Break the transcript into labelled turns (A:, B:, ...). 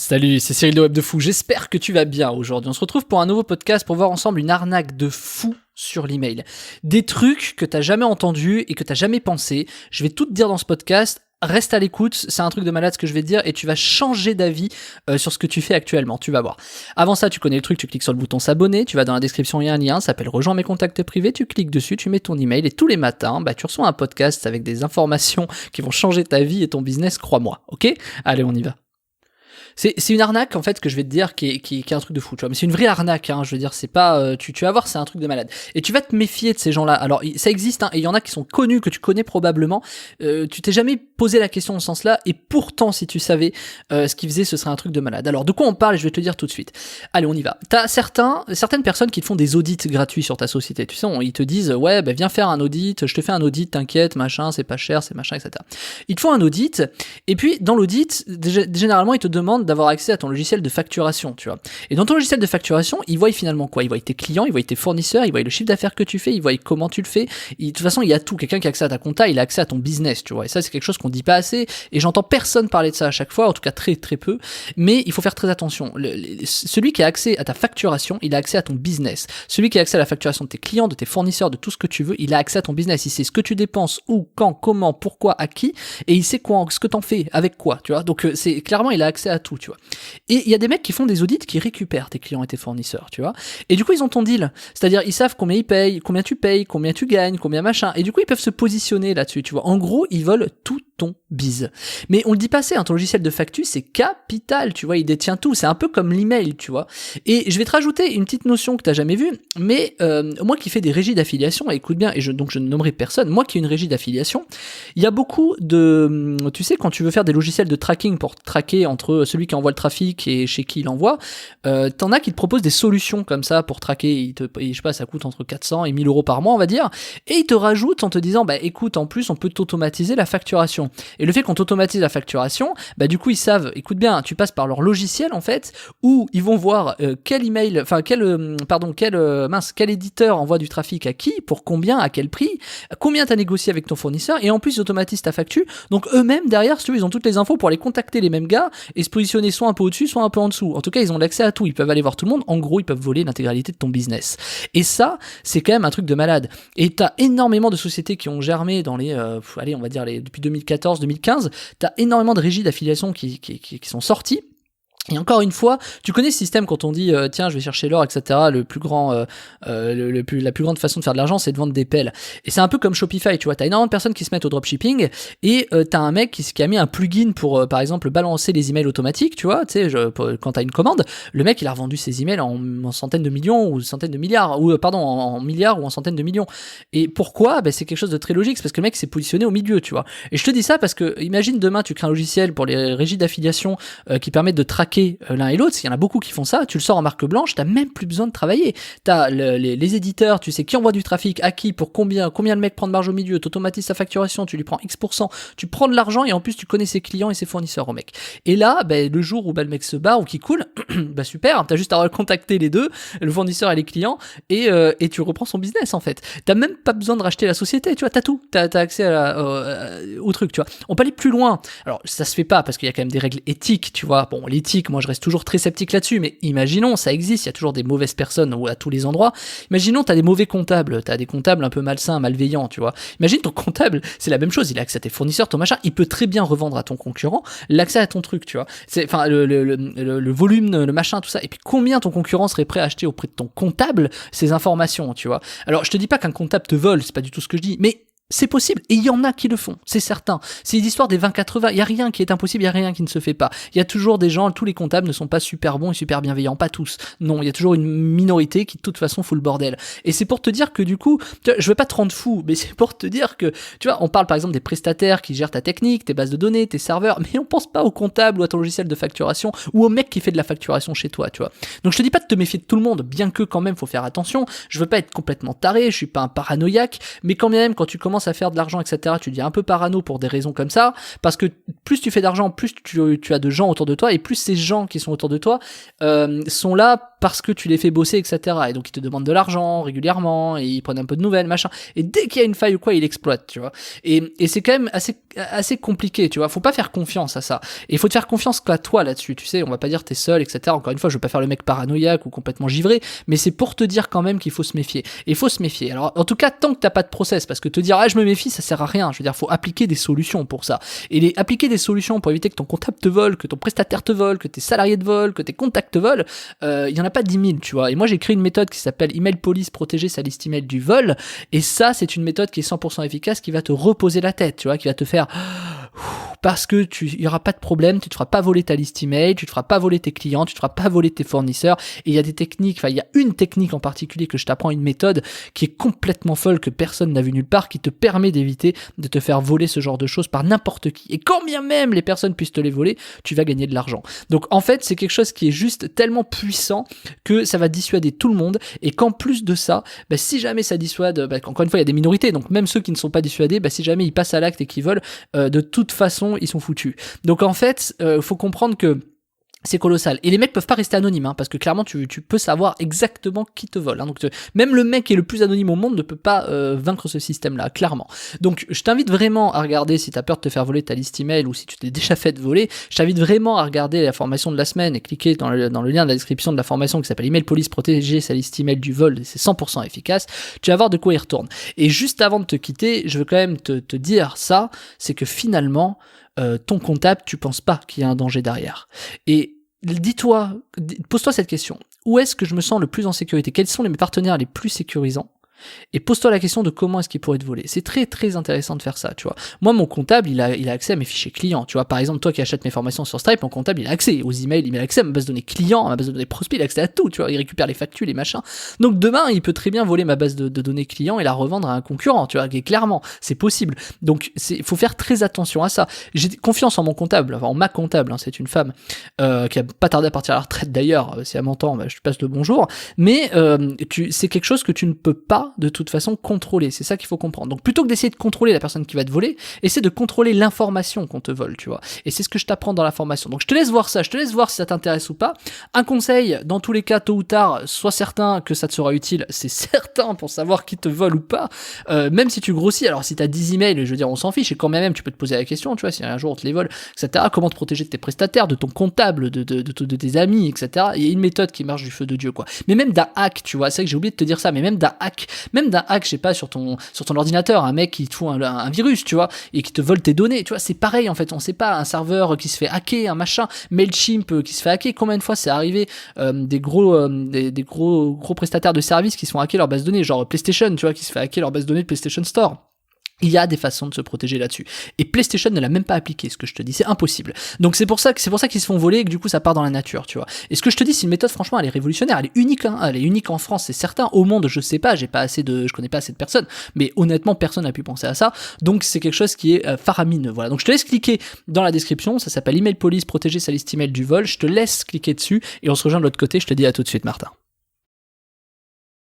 A: Salut, c'est Cyril de Web de Fou, j'espère que tu vas bien aujourd'hui. On se retrouve pour un nouveau podcast pour voir ensemble une arnaque de fou sur l'email. Des trucs que t'as jamais entendus et que t'as jamais pensé. Je vais tout te dire dans ce podcast. Reste à l'écoute, c'est un truc de malade ce que je vais te dire et tu vas changer d'avis sur ce que tu fais actuellement, tu vas voir. Avant ça, tu connais le truc, tu cliques sur le bouton s'abonner, tu vas dans la description, il y a un lien, ça s'appelle Rejoins mes contacts privés, tu cliques dessus, tu mets ton email et tous les matins, tu reçois un podcast avec des informations qui vont changer ta vie et ton business, crois-moi, ok ? Allez, on y va. C'est une arnaque en fait que je vais te dire qui est un truc de fou, tu vois. Mais c'est une vraie arnaque, hein, je veux dire, c'est pas, tu vas voir, c'est un truc de malade. Et tu vas te méfier de ces gens-là. Alors ça existe, hein, et il y en a qui sont connus, que tu connais probablement. Tu t'es jamais posé la question dans ce sens-là, et pourtant si tu savais ce qu'ils faisaient, ce serait un truc de malade. Alors de quoi on parle, je vais te le dire tout de suite. Allez, on y va. T'as certaines personnes qui te font des audits gratuits sur ta société. Tu sais, ils te disent ouais, viens faire un audit, je te fais un audit, t'inquiète, machin, c'est pas cher, c'est machin, etc. Ils te font un audit, et puis dans l'audit, généralement ils te demandent d'avoir accès à ton logiciel de facturation, tu vois. Et dans ton logiciel de facturation, ils voient finalement quoi ? Ils voient tes clients, ils voient tes fournisseurs, ils voient le chiffre d'affaires que tu fais, ils voient comment tu le fais. De toute façon, il y a tout. Quelqu'un qui a accès à ta compta, il a accès à ton business, tu vois. Et ça, c'est quelque chose qu'on dit pas assez. Et j'entends personne parler de ça à chaque fois, en tout cas très très peu. Mais il faut faire très attention. Celui qui a accès à ta facturation, il a accès à ton business. Celui qui a accès à la facturation de tes clients, de tes fournisseurs, de tout ce que tu veux, il a accès à ton business. Il sait ce que tu dépenses, où, quand, comment, pourquoi, à qui, et il sait quoi, ce que t'en fais, avec quoi, tu vois. Donc c'est clairement, il a accès à tout, tu vois. Et il y a des mecs qui font des audits qui récupèrent tes clients et tes fournisseurs, tu vois. Et du coup, ils ont ton deal. C'est-à-dire, ils savent combien ils payent, combien tu payes, combien tu gagnes, combien machin. Et du coup, ils peuvent se positionner là-dessus, tu vois. En gros, ils veulent tout ton bise. Mais on le dit pas assez, hein, ton logiciel de factu, c'est capital, tu vois. Il détient tout. C'est un peu comme l'email, tu vois. Et je vais te rajouter une petite notion que t'as jamais vue. Mais moi qui fais des régies d'affiliation, écoute bien, donc je ne nommerai personne, moi qui ai une régie d'affiliation, il y a beaucoup de... Tu sais, quand tu veux faire des logiciels de tracking pour traquer entre celui qui envoie le trafic et chez qui il envoie, t'en as qui te proposent des solutions comme ça pour traquer, je sais pas, ça coûte entre 400 et 1000 euros par mois, on va dire, et ils te rajoutent en te disant, écoute, en plus, on peut t'automatiser la facturation. Et le fait qu'on t'automatise la facturation, du coup, ils savent, écoute bien, tu passes par leur logiciel, en fait, où ils vont voir quel email, enfin, quel éditeur envoie du trafic à qui, pour combien, à quel prix, combien t'as négocié avec ton fournisseur, et en plus, ils automatisent ta facture. Donc, eux-mêmes, derrière, si tu veux, ils ont toutes les infos pour aller contacter les mêmes gars et se positionner soit un peu au-dessus, soit un peu en dessous. En tout cas, ils ont l'accès à tout. Ils peuvent aller voir tout le monde. En gros, ils peuvent voler l'intégralité de ton business. Et ça, c'est quand même un truc de malade. Et t'as énormément de sociétés qui ont germé dans les, on va dire depuis 2014, 2015. T'as énormément de régies d'affiliation qui sont sorties. Et encore une fois, tu connais ce système quand on dit tiens, je vais chercher l'or, etc. La plus grande façon de faire de l'argent, c'est de vendre des pelles. Et c'est un peu comme Shopify, tu vois. T'as énormément de personnes qui se mettent au dropshipping et t'as un mec qui a mis un plugin pour par exemple balancer les emails automatiques, tu vois. Tu sais, quand t'as une commande, le mec il a revendu ses emails en centaines de millions ou centaines de milliards, ou en milliards ou en centaines de millions. Et pourquoi ? C'est quelque chose de très logique, c'est parce que le mec s'est positionné au milieu, tu vois. Et je te dis ça parce que imagine demain tu crées un logiciel pour les régies d'affiliation qui permettent de traquer l'un et l'autre, il y en a beaucoup qui font ça, tu le sors en marque blanche, t'as même plus besoin de travailler. T'as les éditeurs, tu sais qui envoie du trafic, à qui, pour combien le mec prend de marge au milieu, t'automatises sa facturation, tu lui prends X%, tu prends de l'argent et en plus tu connais ses clients et ses fournisseurs au mec. Et là, le jour où le mec se barre ou qui coule, super, t'as juste à contacter les deux, le fournisseur et les clients, et tu reprends son business en fait. T'as même pas besoin de racheter la société, tu vois, t'as tout, t'as accès au truc, tu vois. On peut aller plus loin. Alors ça se fait pas parce qu'il y a quand même des règles éthiques, tu vois. Bon, l'éthique, moi je reste toujours très sceptique là-dessus, mais imaginons, ça existe, il y a toujours des mauvaises personnes à tous les endroits. Imaginons, t'as des mauvais comptables, t'as des comptables un peu malsains, malveillants, tu vois. Imagine ton comptable, c'est la même chose, il a accès à tes fournisseurs, ton machin, il peut très bien revendre à ton concurrent l'accès à ton truc, tu vois. Enfin, le volume, le machin, tout ça. Et puis combien ton concurrent serait prêt à acheter auprès de ton comptable ces informations, tu vois. Alors, je te dis pas qu'un comptable te vole, c'est pas du tout ce que je dis, mais c'est possible, et il y en a qui le font, c'est certain. C'est l'histoire des 20-80, il y a rien qui est impossible, il y a rien qui ne se fait pas. Il y a toujours des gens, tous les comptables ne sont pas super bons et super bienveillants, pas tous. Non, il y a toujours une minorité qui de toute façon fout le bordel. Et c'est pour te dire que du coup, je veux pas te rendre fou, mais c'est pour te dire que, tu vois, on parle par exemple des prestataires qui gèrent ta technique, tes bases de données, tes serveurs, mais on pense pas au comptable ou à ton logiciel de facturation ou au mec qui fait de la facturation chez toi, tu vois. Donc je te dis pas de te méfier de tout le monde, bien que quand même faut faire attention. Je veux pas être complètement taré, je suis pas un paranoïaque, mais quand même quand tu commences à faire de l'argent, etc., tu deviens un peu parano pour des raisons comme ça, parce que plus tu fais d'argent, plus tu as de gens autour de toi, et plus ces gens qui sont autour de toi sont là parce que tu les fais bosser, etc. Et donc ils te demandent de l'argent régulièrement, et ils prennent un peu de nouvelles, machin. Et dès qu'il y a une faille ou quoi, ils l'exploitent, tu vois. Et c'est quand même assez compliqué, tu vois. Faut pas faire confiance à ça. Et il faut te faire confiance qu'à toi là-dessus, tu sais. On va pas dire t'es seul, etc. Encore une fois, je veux pas faire le mec paranoïaque ou complètement givré, mais c'est pour te dire quand même qu'il faut se méfier. Et il faut se méfier. Alors, en tout cas, tant que t'as pas de process, parce que te dire, ah, je me méfie, ça sert à rien. Je veux dire, faut appliquer des solutions pour ça. Et appliquer des solutions pour éviter que ton comptable te vole, que ton prestataire te vole, que tes salariés te volent, que tes contacts te volent, il y en a pas 10 000, tu vois. Et moi, j'ai créé une méthode qui s'appelle Email Police, protéger sa liste email du vol. Et ça, c'est une méthode qui est 100% efficace, qui va te reposer la tête, tu vois, qui va te faire, parce que il y aura pas de problème, tu te feras pas voler ta liste email, tu te feras pas voler tes clients, tu te feras pas voler tes fournisseurs. Et il y a des techniques, enfin il y a une technique en particulier que je t'apprends, une méthode qui est complètement folle, que personne n'a vu nulle part, qui te permet d'éviter de te faire voler ce genre de choses par n'importe qui. Et quand bien même les personnes puissent te les voler, tu vas gagner de l'argent. Donc en fait c'est quelque chose qui est juste tellement puissant que ça va dissuader tout le monde, et qu'en plus de ça, si jamais ça dissuade, encore une fois il y a des minorités, donc même ceux qui ne sont pas dissuadés, si jamais ils passent à l'acte et qu'ils volent, de toute façon ils sont foutus. Donc en fait, faut comprendre que c'est colossal. Et les mecs peuvent pas rester anonymes, hein, parce que clairement tu peux savoir exactement qui te vole. Hein. Donc même le mec qui est le plus anonyme au monde ne peut pas vaincre ce système-là, clairement. Donc je t'invite vraiment à regarder, si t'as peur de te faire voler ta liste email ou si tu t'es déjà fait voler, je t'invite vraiment à regarder la formation de la semaine et cliquer dans le lien de la description de la formation qui s'appelle Email Police, protéger sa liste email du vol, et c'est 100% efficace. Tu vas voir de quoi il retourne. Et juste avant de te quitter, je veux quand même te dire ça, c'est que finalement, ton comptable, tu penses pas qu'il y a un danger derrière. Et pose-toi cette question. Où est-ce que je me sens le plus en sécurité? Quels sont mes partenaires les plus sécurisants? Et pose-toi la question de comment est-ce qu'il pourrait te voler. C'est très très intéressant de faire ça, tu vois. Moi, mon comptable, il a accès à mes fichiers clients, tu vois. Par exemple, toi qui achètes mes formations sur Stripe, mon comptable, il a accès aux emails, il a accès à ma base de données clients, à ma base de données prospects, il a accès à tout, tu vois. Il récupère les factures, les machins. Donc demain, il peut très bien voler ma base de données clients et la revendre à un concurrent, tu vois. Et clairement, c'est possible. Donc, faut faire très attention à ça. J'ai confiance en mon comptable, enfin en ma comptable, hein, c'est une femme qui a pas tardé à partir à la retraite d'ailleurs. Si elle m'entend, je lui passe le bonjour. Mais c'est quelque chose que tu ne peux pas de toute façon contrôler, c'est ça qu'il faut comprendre. Donc plutôt que d'essayer de contrôler la personne qui va te voler, essaie de contrôler l'information qu'on te vole, tu vois. Et c'est ce que je t'apprends dans la formation. Donc je te laisse voir ça, je te laisse voir si ça t'intéresse ou pas. Un conseil, dans tous les cas, tôt ou tard, sois certain que ça te sera utile, c'est certain pour savoir qui te vole ou pas, même si tu grossis. Alors si t'as 10 emails, je veux dire, on s'en fiche, et quand même tu peux te poser la question, tu vois, si un jour on te les vole, etc., comment te protéger de tes prestataires, de ton comptable, de tes amis, etc. Il y a une méthode qui marche du feu de Dieu, quoi. Mais même d'un hack, tu vois, c'est vrai que j'ai oublié de te dire ça, mais même d'un hack, je sais pas, sur ton ordinateur, un mec qui te fout un virus, tu vois, et qui te vole tes données, tu vois, c'est pareil en fait, on sait pas, un serveur qui se fait hacker, un machin, Mailchimp qui se fait hacker, combien de fois c'est arrivé, des gros prestataires de services qui se font hacker leur base de données, genre PlayStation, tu vois, qui se fait hacker leur base de données de PlayStation Store. Il y a des façons de se protéger là-dessus. Et PlayStation ne l'a même pas appliqué, ce que je te dis, c'est impossible. Donc c'est pour ça qu'ils se font voler et que du coup ça part dans la nature, tu vois. Et ce que je te dis, c'est une méthode, franchement, elle est révolutionnaire, elle est unique, hein. Elle est unique en France, c'est certain. Au monde, je sais pas, je connais pas assez de personnes, mais honnêtement, personne n'a pu penser à ça. Donc c'est quelque chose qui est faramineux, voilà. Donc je te laisse cliquer dans la description, ça s'appelle Email Police, protéger sa liste email du vol. Je te laisse cliquer dessus et on se rejoint de l'autre côté. Je te dis à tout de suite, Martin.